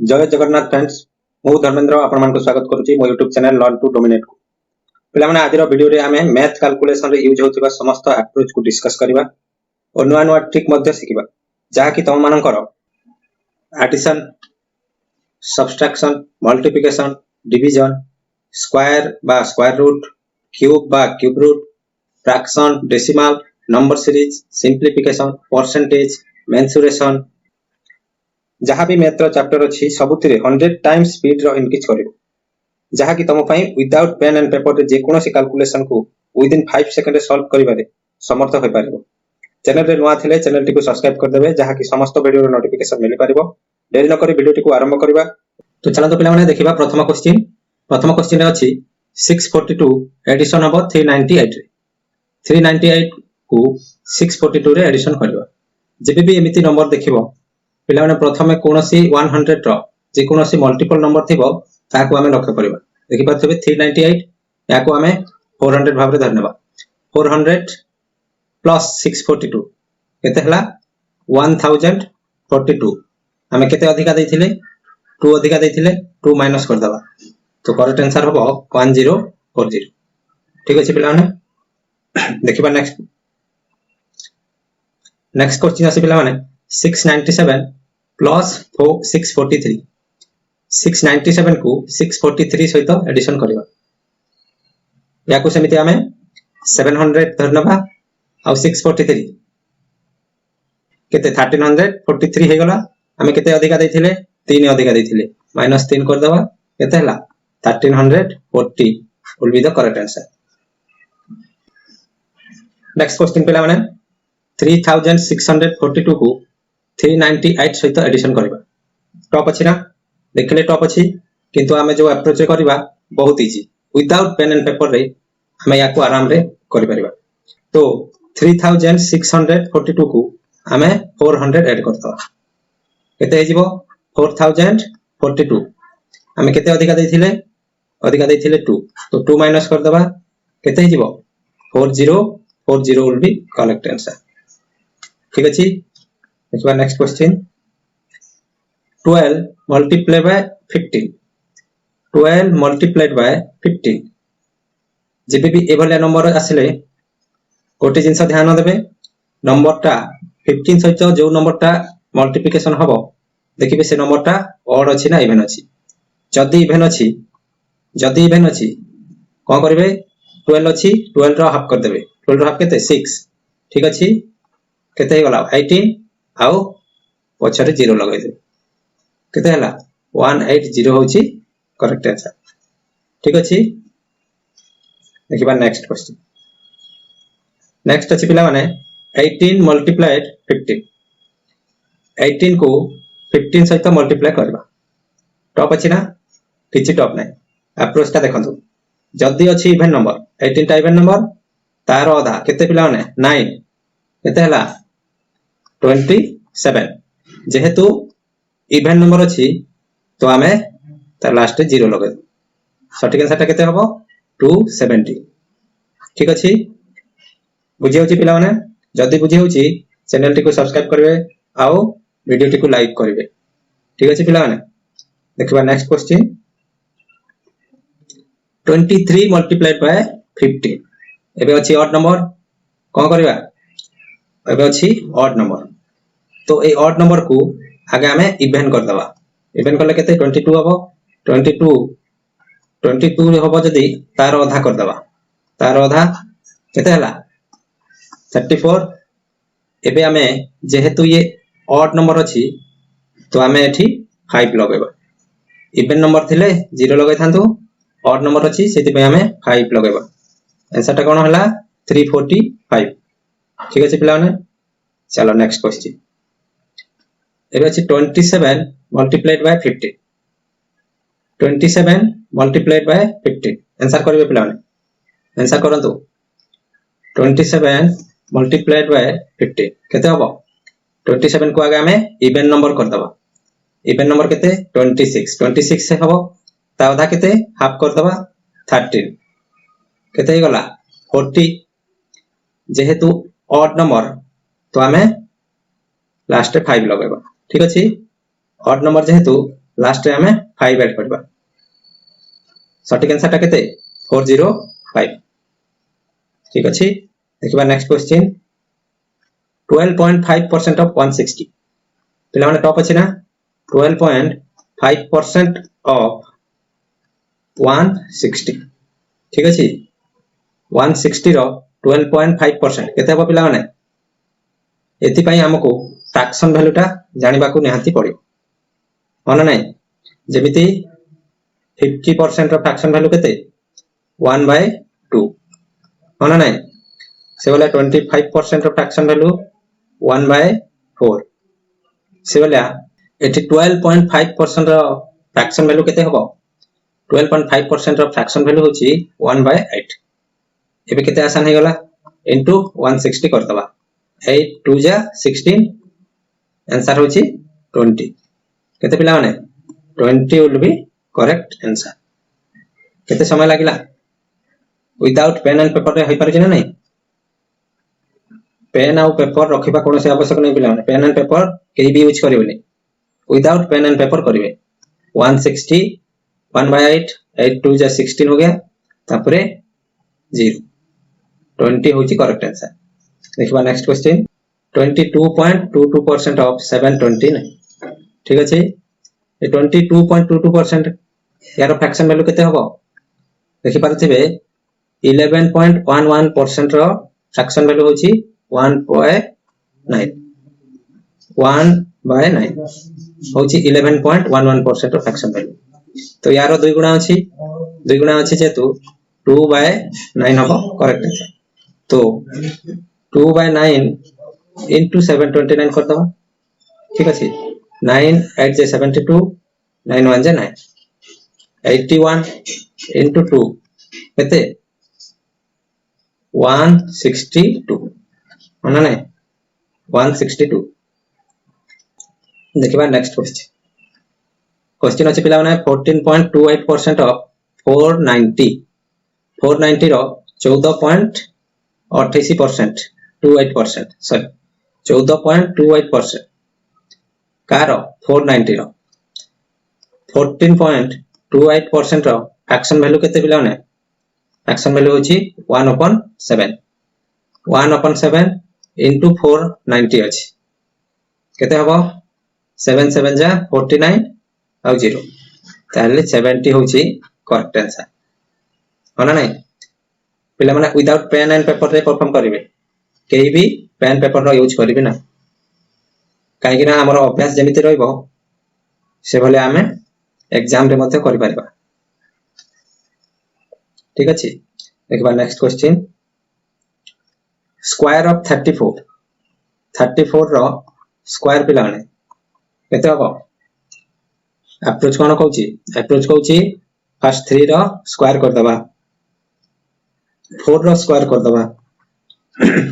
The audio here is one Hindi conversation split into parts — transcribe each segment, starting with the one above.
जय जगन्नाथ फ्रेंड्स मु धर्मेंद्र आपण मान को स्वागत करूची मो YouTube channel learn to dominate को पिला माने आज रो वीडियो रे हमें मैथ कैलकुलेशन रे यूज होतिबा समस्त अप्रोच को डिस्कस करबा और नुआ नुआ ट्रिक मध्ये सिखिबा जहा कि तम मानकर addition subtraction multiplication division square बा स्क्वायर रूट क्यूब बा cube root fraction decimal number series simplification percentage mensuration जहाँ भी मैथ चैप्टर अच्छी सबुति 100 टाइम्स स्पीड रो इनक्रीज करिवो जहाँ कि तुम विदाउट पेन एंड पेपर रे जेकोसी कैलकुलेशन को विदिन 5 सेकंड रे सॉल्व करिबारे समर्थ होई पारिबो। चैनल रे नुआ थिले चैनल टी को सब्सक्राइब कर देबे जहाँ कि समस्त वीडियो रो नोटिफिकेशन मिल पारिबो। देरी न करी वीडियो टी को आरंभ करबा। तो चलो तो पिला माने देखिबा प्रथम क्वेश्चन रे अछि 642 एडिशन हबो 398 रे 398 को 642 रे एडिशन करबा। जेबे भी एमिति नंबर देखिबो पिला माने प्रथमे कोनोसी 100 रो जे कोनोसी मल्टीपल नंबर थिबो ताको हमें लक्ष्य करबा। देखि पाथबे 398 याको हमें 400 भाव रे धरनेबा। 400 प्लस 642 केते हला 1042 हमें केते अधिका दैथिले 2 अधिका दैथिले 2 माइनस कर दबा तो करेक्ट आंसर हबो 1040। ठीक अछि पिला माने देखिबा नेक्स्ट क्वेश्चन आसी पिला माने 697 प्लस 643 697 को 643 सहित एडिशन करबा। याको समिति हमें 700 धरनबा आ 643 केते 1343 हे गला हमें केते अधिका दैथिले 3 अधिका दैथिले माइनस 3 कर दबा केते हला 1340 will be the correct answer। Next question पिला माने 3642 को 398 सहित एडिशन करबा। टॉप अछि ना देखले टॉप अछि किंतु हमें जो अप्रोच करबा बहुत easy without pen and paper रे हमें याको आराम रे करि परिबा। तो 3642 को हमें 400 ऐड करता केते हे जिवो 4042 हमें केते अधिका दैथिले 2 तो 2 माइनस कर दबा केते हे जिवो 4040 will be correct answer। ठीक अछि देखिबा next question 12 multiplied by 15 12 multiplied by 15 जेबे भी एभलिया नंबर आसिले कोटे जिंस ध्यान देबे नंबरटा 15 सहित जो नंबरटा मल्टीप्लिकेशन हबो देखिबे से नंबरटा ऑड अछि ना इवन अछि। जदी इवन अछि कोन करबे 12 अछि 12 रो हाफ कर देबे 12 रो हाफ केते 6 ठीक अछि केते हे गला 18 आउ पछरे 0 लगाइ दे केते हला 180 होची करेक्ट आंसर। ठीक अछि देखिबा नेक्स्ट क्वेश्चन नेक्स्ट अछि पिला माने 18 मल्टीप्लाइड 15 18 को 15 सहित मल्टीप्लाई करबा। टॉप अछि ना किछि टॉप नै अप्रोच ता देखंतु जदी अछि इवन नंबर 18 टा इवन नंबर तार आधा केते पिला माने 9 केते हला 27 जेहेतु इवन नंबर अछि तो हमें तार लास्ट 0 लगे सठिक आंसर केते हबो 270। ठीक अछि बुझि होछि पिला माने जदी बुझि होछि चैनल टी को सब्सक्राइब करबे आउ वीडियो टी को लाइक करबे। ठीक अछि पिला माने देखिबा नेक्स्ट क्वेश्चन 23 मल्टीप्लाइड बाय 15 एबे अछि ऑड नंबर कोन करबा एबे अछि ऑड नंबर तो ए ऑड नंबर को आगे हमें इवन कर दबा इवन करले केते 22 हबो 22 हबो जदी तार आधा कर दबा तार आधा केते हला 34 एबे हमें जेहेतु ये ऑड नंबर अछि तो हमें एठी 5 लगेबा इवन नंबर थिले 0 लगै थांतु ऑड नंबर अछि सेति पे हमें 5 लगेबा आंसर टा कोन हला 345। ठीक अछि पिला माने चलो नेक्स्ट क्वेश्चन एबे अछि 27 multiplied by 15 27 multiplied by 15 answer करबे पिला माने आंसर करंतु 27 multiplied by 15 केते हबो 27 को आगे हमें इवन नंबर कर दबा इवन नंबर केते 26 से हबो ता आधा केते हाफ कर दबा 13 केते हे गला 40 जेहेतु ऑड नंबर तो हमें लास्ट 5 लगेबा। ठीक अछि ऑड नंबर जेहेतु लास्ट रे हमें 5 ऐड करबा सटीक आंसर टा केते 405 ठीक अछि देखिबा नेक्स्ट क्वेश्चन 12.5% ऑफ 160 पिला माने टॉप अछि ना 12.5% ऑफ 160 ठीक अछि 160 रो 12.5% केते हो पिला माने एति पई हमको फ्रैक्शन वैल्यू टा जानिबा को निहाती पड़ियो होना नै जेमिति 50% रो फ्रैक्शन वैल्यू केते 1/2 होना नै से वाला 25% रो फ्रैक्शन वैल्यू 1/4 से वाला एटी 12.5% रो फ्रैक्शन वैल्यू केते होबो 12.5% रो फ्रैक्शन वैल्यू होची 1/8 एबे केते आसान हे गला इनटू 160 करतबा 8 2 जा 16 आंसर होची 20 केते पिला माने 20 विल बी करेक्ट आंसर केते समय लागिला विदाउट पेन एंड पेपर रे होई पारछि ना नै पेन आउ पेपर रखिबा कोनो से आवश्यक नै पिला माने पेन एंड पेपर केही भी यूज करिवनी विदाउट पेन एंड पेपर करिवे 160 1/8 8 2 जा 16 हो गया तापरे 0 20 होची करेक्ट आंसर देखिबा नेक्स्ट क्वेश्चन 22.22% ऑफ 729 ठीक अछि ए 22.22% यार फ्रैक्शन वैल्यू केते होबो देखि पारथिबे 11.11% रो फ्रैक्शन वैल्यू होची 1/9 1/9 होची 11.11% रो फ्रैक्शन वैल्यू तो यार दुई गुणा अछि जेतु 2/9 होबो करेक्ट आंसर तो 2/9 into 729 कर दवा ठीक अछि 9 8 जे 72 9 1 जे 9 81 into 2 केते 162 होना नै 162 देखिबा नेक्स्ट क्वेश्चन अछि पिला माने 14.28% ऑफ 490 रो 14.28% 28% सॉरी 14.28% कार 490 रो 14.28% रो फ्रैक्शन वैल्यू केते पिला माने फ्रैक्शन वैल्यू होची 1/7 1/7 into 490 अछि केते हबो 7 7 जा 49 आ 0 ताले 70 होची करेक्ट आंसर होना नै पिला माने विदाउट पेन एंड पेपर रे परफॉर्म करिवे केही भी पेन पेपर रो यूज करिवे ना काहे कि ना हमर अभ्यास जेमिति रहइबो से भले हमें एग्जाम रे मध्ये करि परबा ठीक अछि देखबा नेक्स्ट क्वेश्चन स्क्वायर ऑफ 34 रो स्क्वायर पिला माने केते हबो अप्रोच कोन कहउची फर्स्ट 3 रो स्क्वायर कर दबा 4 रो स्क्वायर कर दबा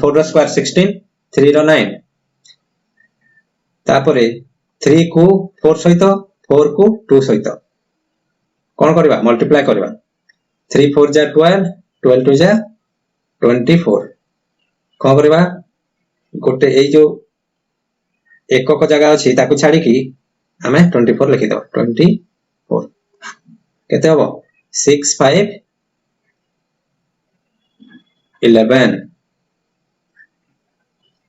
4 रो स्क्वायर 16 3 रो 9 तापरे 3 को 4 सहित 4 को 2 सहित कोन करबा मल्टीप्लाई करबा 3 4 जा 12 12 2 जा 24 कोन करबा गोटे एई जो एकक जगह अछि ताकु छाडी की हमें 24 लिखि दो 24 केते हबो 6 5 11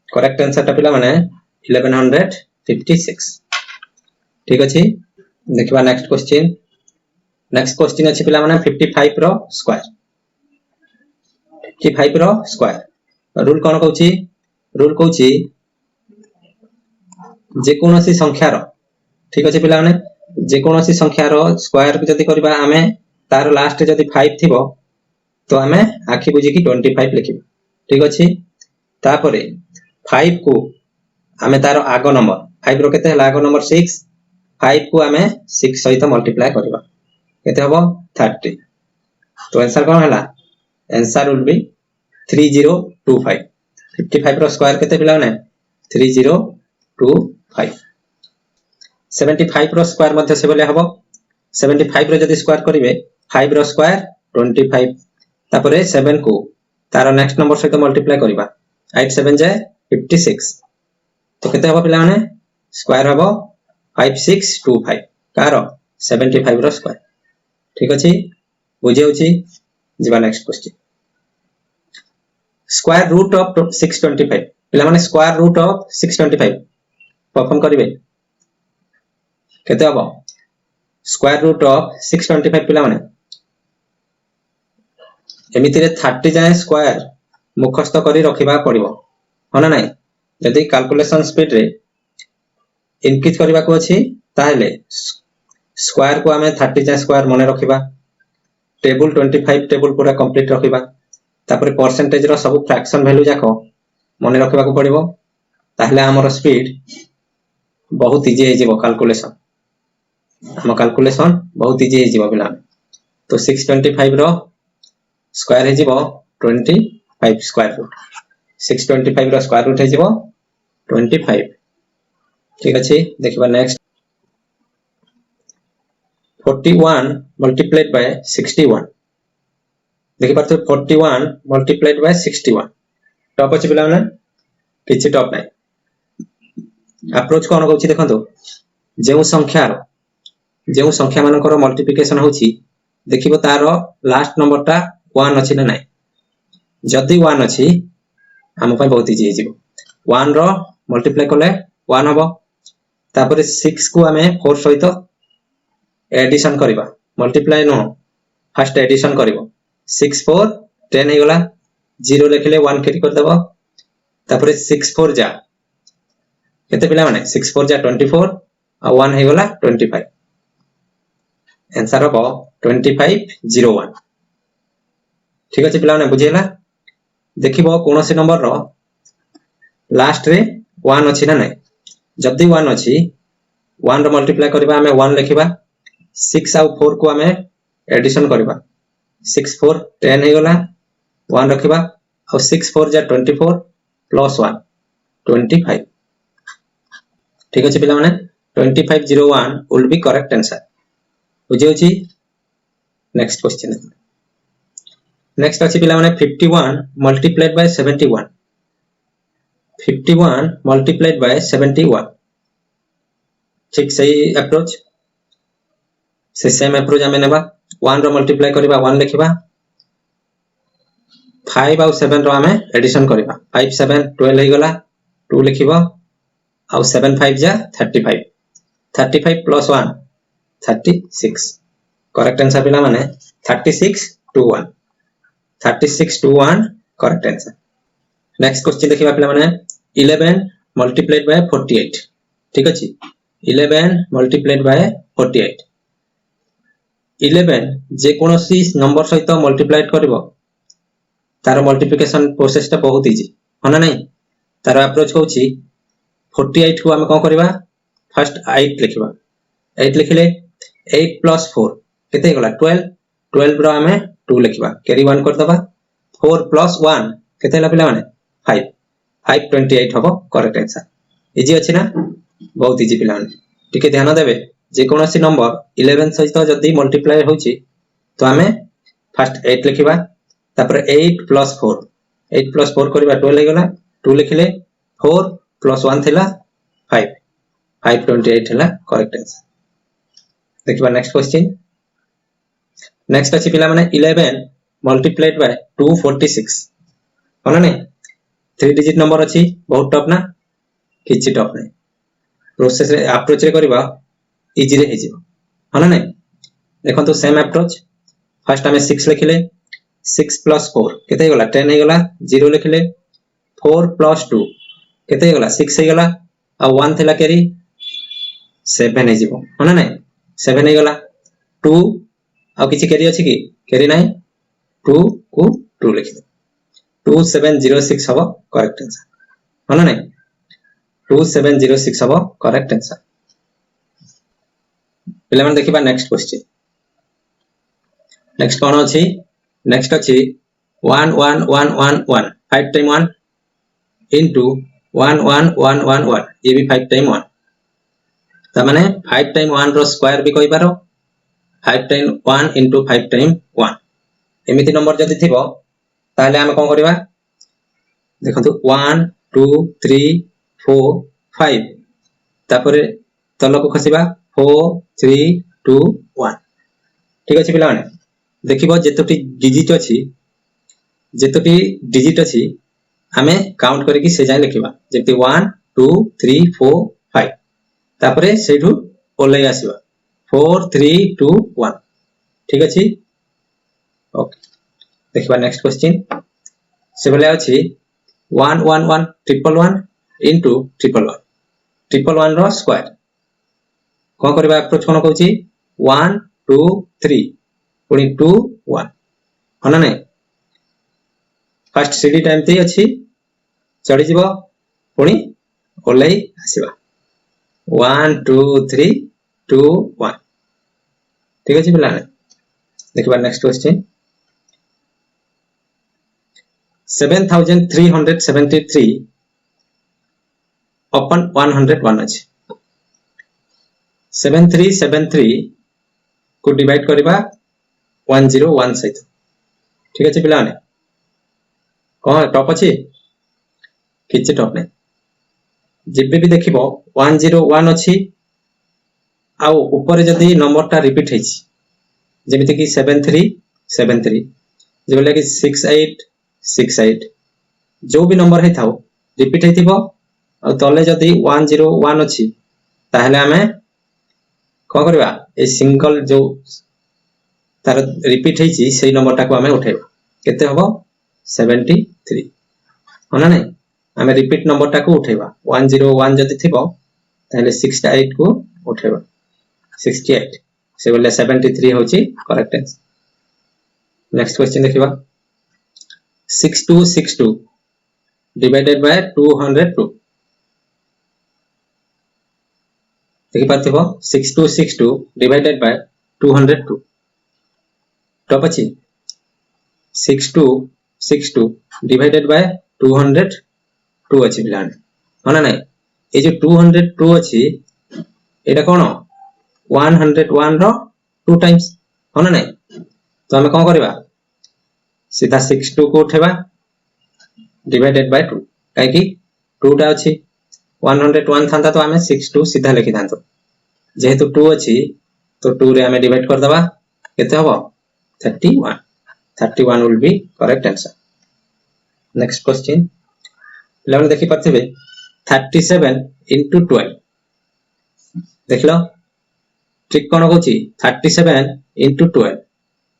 करेक्ट आंसर टा पिला माने 1156 ठीक अछि देखिबा नेक्स्ट क्वेश्चन अछि पिला माने 55 रो स्क्वायर 55 रो स्क्वायर रूल कोन कहउची जे कोनोसी संख्या रो ठीक अछि पिला माने जे कोनोसी संख्या रो स्क्वायर जदी करबा हमें तार लास्ट जदी 5 थिबो तो हमें आखि बुझी की 25 लिखिबा ठीक अछि तापरे 5 को हमें तार आगो नंबर 5 रो केते हला आगो नंबर 6 5 को हमें 6 सहित मल्टीप्लाई करबा केते हबो 30 तो आंसर कोन हला आंसर विल बी 3025 55 रो स्क्वायर केते पिला माने 3025 75 रो स्क्वायर मध्ये से बोले हबो 75 रो जदी स्क्वायर करिवे 5 रो स्क्वायर 25 तापरे 7 को तार नेक्स्ट नंबर सहित मल्टीप्लाई करबा 8 7 जाय 56 तो केते हबो पिला माने स्क्वायर हबो 5625 कार 75 रो स्क्वायर ठीक अछि बुझे होछि जीवा next question square root of 625 पिला माने स्क्वायर रूट ऑफ 625 परफॉर्म करिवे केते हबो स्क्वायर रूट ऑफ 625 पिला माने एमिति रे 30 जाय स्क्वायर मुखस्त करी रखिबा पड़िबो होना नाही यदि कैलकुलेशन स्पीड रे इंक्रीज करबा को अछि ताहेले स्क्वायर को हमें 30 जाय स्क्वायर मने रखिबा टेबल 25 टेबल पूरा कंप्लीट रखिबा तापर परसेंटेज रो सब फ्रैक्शन वैल्यू जाको मने रखिबा को पड़िबो ताहेले हमर स्पीड बहुत इजी हे जेबो कैलकुलेशन हम कैलकुलेशन बहुत इजी हे जेबो बिला तो 625 रो स्क्वायर हे जेबो 25 स्क्वायर रूट 625 रो स्क्वायर रूट हे जेबो 25 ठीक अछि देखिबा नेक्स्ट 41 multiplied by 61 देखि पारते 41 multiplied by 61 टॉप अछि पिला माने किछि टॉप नै अप्रोच कोन कहछि देखंतो जेउ संख्या मानकर मल्टीप्लिकेशन होछि देखिबो तारो लास्ट नंबर टा 1 अछि ना नै जदी 1 अछि हम पय बहुत इजी हे जिवो 1 रो मल्टीप्लाई करले 1 हबो तापर 6 को हमें 4 सहित एडिशन करिबा मल्टीप्लाई नो फर्स्ट एडिशन करिवो 6 4 10 हे गला 0 लिखले 1 केरी कर देबो तापर 6 4 जा केते पिला माने 6 4 जा 24 आ 1 हे गला 25 आंसर हो 2501 ठीक अछि पिला माने बुझियला देखिबो कोनोसी नंबर रो लास्ट रे 1 अछि ना नै जदी 1 अछि 1 रो मल्टीप्लाई करबा हमें 1 लिखिबा 6 और 4 को हमें एडिशन करबा 6 4 10 हे गला 1 रखिबा और 6 4 जा 24 प्लस 1 25 ठीक अछि पिला माने 2501 विल बी करेक्ट आंसर बुझे होछि नेक्स्ट क्वेश्चन नेक्स्ट अछि पिला माने 51 मल्टीप्लाइड बाय 71 51 मल्टीप्लाइड बाय 71 ठीक सही अप्रोच से सेम अप्रोच हमें नेबा 1 रो मल्टीप्लाई करबा 1 लिखिबा 5 और 7 रो हमें एडिशन करबा 5 7 12 हे गला 2 लिखिबा और 7 5 जा 35 35 प्लस 1 36 करेक्ट आंसर पिला माने 36 to 1 36 to 1 correct answer next question देखिबा पिला माने 11 मल्टीप्लाइड बाय 48 ठीक अछि 11 मल्टीप्लाइड बाय 48 11 जे कोनोसी नंबर सहित मल्टीप्लाइड करबो तार मल्टीप्लिकेशन प्रोसेस ता बहुत इजी होना नहीं तार अप्रोच होछि 48 को हम कोन करबा फर्स्ट 8 लिखबा 8 लिखले 8 प्लस 4 केते गला 12 12 रो हमें 2 लिखबा कैरी 1 कर दबा 4 प्लस 1 केते ला पिला माने 5 528 हबो करेक्ट आंसर इजी अछि ना बहुत इजी पिला माने टिके ध्यान देबे जे कोनोसी नंबर 11 सहित जदी मल्टीप्लाई होछि तो हमें फर्स्ट 8 लिखिबा तापर 8 प्लस 4 8 प्लस 4 करबा 12 हे गला 2 लिखले 4 प्लस 1 थिला 5 528 हला करेक्ट आंसर देखिबा नेक्स्ट क्वेश्चन नेक्स्ट अछि पिला माने 11 मल्टीप्लाइड बाय 246 होना नै 3 डिजिट नंबर अछि बहुत टफ ना किछि टफ नै प्रोसेस रे अप्रोच रे करबा इजी रे हे जिवो होना नै देखो तो सेम अप्रोच फर्स्ट हमें 6 लिखले 6 प्लस 4 केते गला 10 हे गला 0 लिखले 4 प्लस 2 केते गला 6 हे गला आ 1 थिला कैरी 7 हे जिवो होना नै 7 हे गला 2 आ किछि कैरी अछि कि कैरी नै 2 को 2 लिखले 2706 हबो करेक्ट आंसर होना नै 2706 हबो करेक्ट आंसर पिला मन देखिबा नेक्स्ट क्वेश्चन नेक्स्ट कोन अछि नेक्स्ट अछि 1 1 1 1 1 5 टाइम 1 into 1 1 1 1 1 ये भी 5 टाइम 1 त माने 5 टाइम 1 रो स्क्वायर भी कहि पारो 5 टाइम 1 into 5 टाइम 1 एमिति नंबर जदी थिबो ताले हम कोन करबा देखंतु 1 2 3 4 5 तापरे तल को खसिबा 4 3 2 1 ठीक अछि पिला माने देखिबो जेतोटी डिजिट अछि हमें काउंट करके से जाय लिखिबा जेते 1 2 3 4 5 तापरे सेठू ओलै आसीबा 4 3 2 1 ठीक अछि ओके देखिबा नेक्स्ट क्वेश्चन से बोले अछि 1 1 1 ट्रिपल 1 into ट्रिपल 1 रो स्क्वायर कोन करबा अप्रोच कोन कहूची 1 2 3 पुनी 2 1 हना नै फर्स्ट सीडी टाइम ते अछि चढ़ी जीवो पुनी ओलै आसीबा 1 2 3 2 1 ठीक अछि पिला देखिबा नेक्स्ट क्वेश्चन 7373 upon 101 अछि 7373 को डिवाइड करबा 101 सहित ठीक अछि पिला कोन टॉप अछि किछि टॉप नै जेबे भी देखिबो 101 अछि आ ऊपर जदी नंबर ता रिपीट हेछि जेमिति कि 7373 जेबले कि 6868 जो भी नंबर हे थाओ रिपीट हेतिबो आ तले जदी 101 अछि ताहले हमें को करबा ए सिंगल जो तार रिपीट हेछि सेही नंबर ता को हमें उठेबा केते हबो 73 होना नै हमें रिपीट नंबर ता को उठेबा 101 जदी थिबो ताहले 68 को उठेबा 68 से बोले 73 होछि करेक्ट आंसर नेक्स्ट क्वेश्चन देखिबा 6262 divided by 202 देखि पाथिबो 6262 divided by 202 टॉप अछि 6262 divided by 202 अछि बिलान होना नै ए जो 202 अछि एटा कोन 101 रो 2 टाइम्स होना नै तो हमें कोन करबा सीधा 62 को उठेबा डिवाइडेड बाय 2 काहे कि 2 टा अछि 101 थांता तो हमें 62 सीधा लिखि थांतो जेहेतु 2 अछि तो 2 रे हमें डिवाइड कर दबा केते हबो 31 will be correct answer next question level देखि पाथिबे 37 into 12 देखलो ठीक कोन होची 37 into 12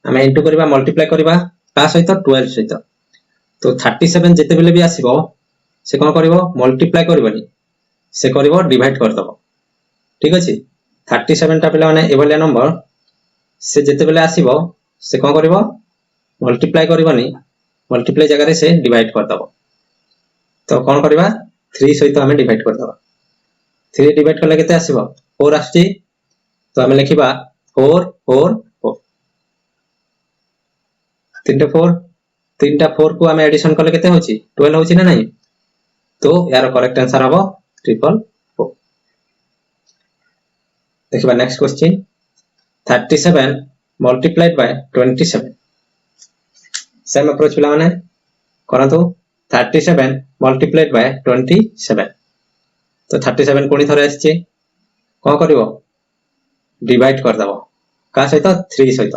हमें इनटू करबा मल्टीप्लाई करबा का सहित 12 सहित तो 37 जेते बेले भी आसीबो से कोन करबो मल्टीप्लाई करबनी से करबो डिवाइड कर दबो ठीक अछि 37 टा पिला माने एभलिया नंबर से जेते बेले आसीबो से कोन करबो मल्टीप्लाई करबनी मल्टीप्लाई जगह रे से डिवाइड कर दबो तो कोन करबा 3 सहित हमें डिवाइड कर दबो 3 डिवाइड करले केते आसीबो 4 आछि तो हमें लिखिबा 4 4 4 तीनटा 4 को हमें एडिशन करले केते होची 12 होची ना नहीं तो यार करेक्ट आंसर हबो 444 देखिबा next question 37 multiplied by 27 same approach पिला माने करंतु 37 multiplied by 27 तो 37 कोनी थरे आछे को करबो डिवाइड कर दबो का सहित 3 सहित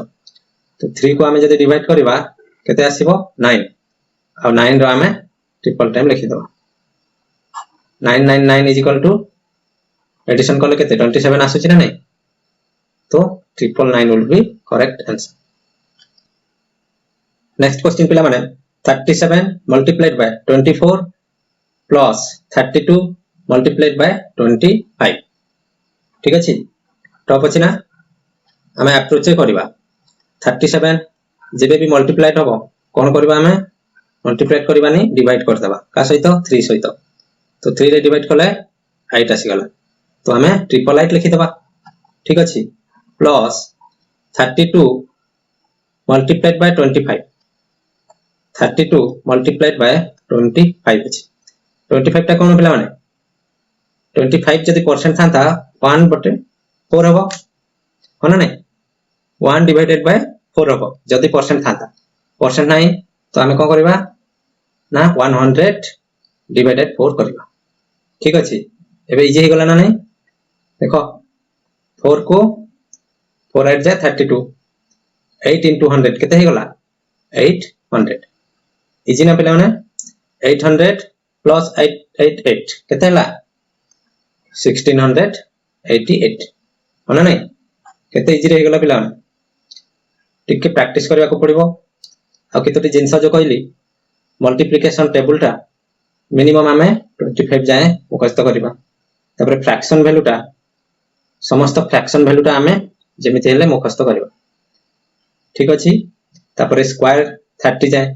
तो 3 को हमें जदि डिवाइड करबा केते आसीबो 9 और 9 रो हमें ट्रिपल टाइम लिखि दबो 999 इज इक्वल टू एडिशन करले केते 27 आसुची ना नहीं तो 999 will be correct answer next question पिला माने 37 multiplied by 24 plus 32 multiplied by 25 ठीक अछि टॉप अछि ना हमें अप्रोच करबा 37 जेबे भी मल्टीप्लाइड होबो कोन करबा हमें मल्टीप्लाइड करबानी डिवाइड कर दबा का सहित 3 सहित तो 3 रे डिवाइड करले 8 आसी गला तो हमें ट्रिपल 8 लिखि दबा ठीक अछि plus 32 multiplied by 25 32 multiplied by 25 अछि 25 टा कोन पिला माने 25 जदी परसेंट थांता 1 बटे 4 हबो होना नै 1 डिवाइडेड बाय 4 हबो जदी परसेंट थांता परसेंट नाही तो हमें को करबा ना 100 डिवाइडेड 4 करबा ठीक अछि एबे इजी हे गला ना नै देखो 4 को 4 8 जाए 32 8 into 100 केते हे गला 800 इजी ना पिला माने 800 plus 888 केते हला 1688 होना नहीं केते इजी रे गला पिला टिके प्रैक्टिस करबा को पड़िबो आ केतोटी जिंसा जो कहली मल्टीप्लिकेशन टेबल टा मिनिमम आमे 25 जाए मुखस्त करबा तापर फ्रैक्शन वैल्यू टा समस्त फ्रैक्शन वैल्यू टा आमे जेमिति हेले मुखस्त करबा ठीक अछि तापर स्क्वायर 30 जाए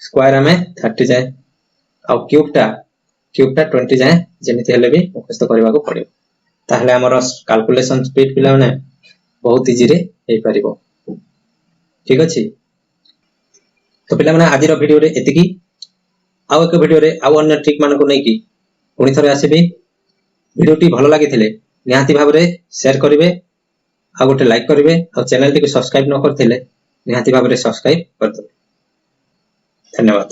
स्क्वायर आमे 30 जाए आ क्यूब टा 20 जाए जेमिति हेले भी मुखस्त करबा को पड़िबो ताहले हमर कैलकुलेशन स्पीड पिला माने बहुत इजी रे हे परिबो ठीक अछि तो पिला माने आज रो वीडियो रे एतिकी आउ एक वीडियो रे आउ अन्य ट्रिक मान को नै की पुनी थरे आसीबे वीडियो टी भलो लागिथिले निहाती भाव रे शेयर करिवे आ गोटे लाइक करिवे और चैनल टी को सब्सक्राइब न करथिले निहाती भाव रे सब्सक्राइब करथिले धन्यवाद।